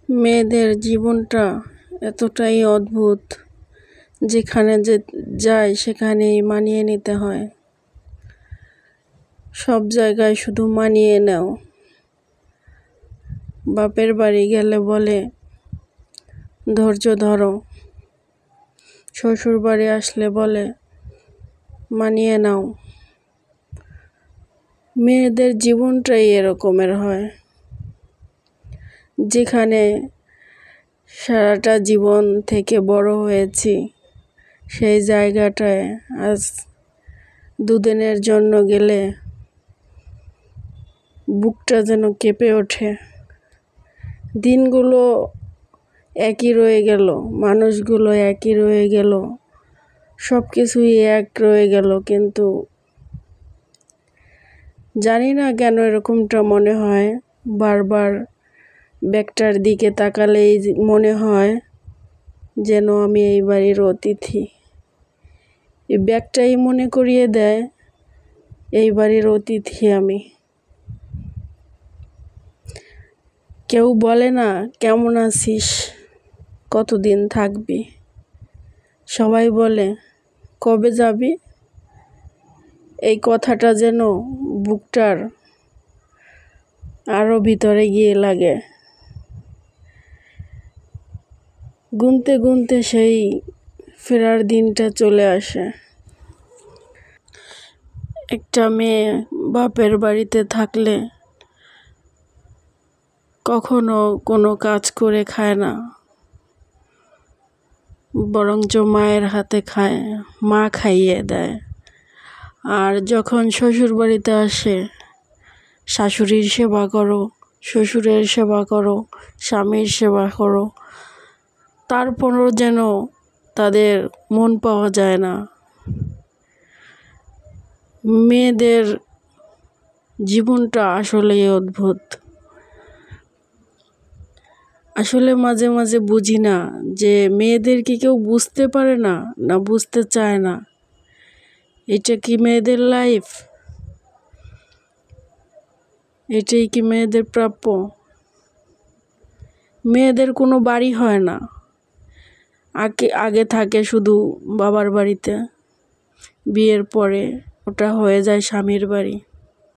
মেয়েদের জীবনটা এতটাই অদ্ভুত, যেখানে যে যায় সেখানেই মানিয়ে নিতে হয়। সব জায়গায় শুধু মানিয়ে নাও। বাপের বাড়ি গেলে বলে ধৈর্য ধরো, শ্বশুর বাড়ি আসলে বলে মানিয়ে নাও। মেয়েদের জীবনটাই এরকমের হয়, যেখানে সারাটা জীবন থেকে বড় হয়েছি, সেই জায়গাটায় আজ দুদিনের জন্য গেলে বুকটা যেন কেঁপে ওঠে। দিনগুলো একই রয়ে গেল, মানুষগুলো একই রয়ে গেল, সব কিছুই এক রয়ে গেল, কিন্তু জানি না কেন এরকমটা মনে হয়। বারবার ব্যাগটার দিকে তাকালেই মনে হয় যেন আমি এই বাড়ির অতিথি। এই ব্যাগটাই মনে করিয়ে দেয় এই বাড়ির অতিথি আমি। কেউ বলে না কেমন আছিস, কতদিন থাকবি, সবাই বলে কবে যাবি। এই কথাটা যেন বুকটার আরো ভিতরে গিয়ে লাগে। গুনতে গুনতে সেই ফেরার দিনটা চলে আসে। একটা মেয়ে বাপের বাড়িতে থাকলে কখনো কোনো কাজ করে খায় না, বরঞ্চ মায়ের হাতে খায়, মা খাইয়ে দেয়। আর যখন শ্বশুর বাড়িতে আসে, শাশুড়ির সেবা করো, শ্বশুরের সেবা করো, স্বামীর সেবা করো, তারপরও যেন তাদের মন পাওয়া যায় না। মেয়েদের জীবনটা আসলেই অদ্ভুত। আসলে মাঝে মাঝে বুঝি না যে মেয়েদের কি কেউ বুঝতে পারে না, না বুঝতে চায় না। এটা কি মেয়েদের লাইফ? এটাই কি মেয়েদের প্রাপ্য? মেয়েদের কোনো বাড়ি হয় না, আগে থাকে শুধু বাবার বাড়িতে, বিয়ের পরে ওটা হয়ে যায় স্বামীর বাড়ি।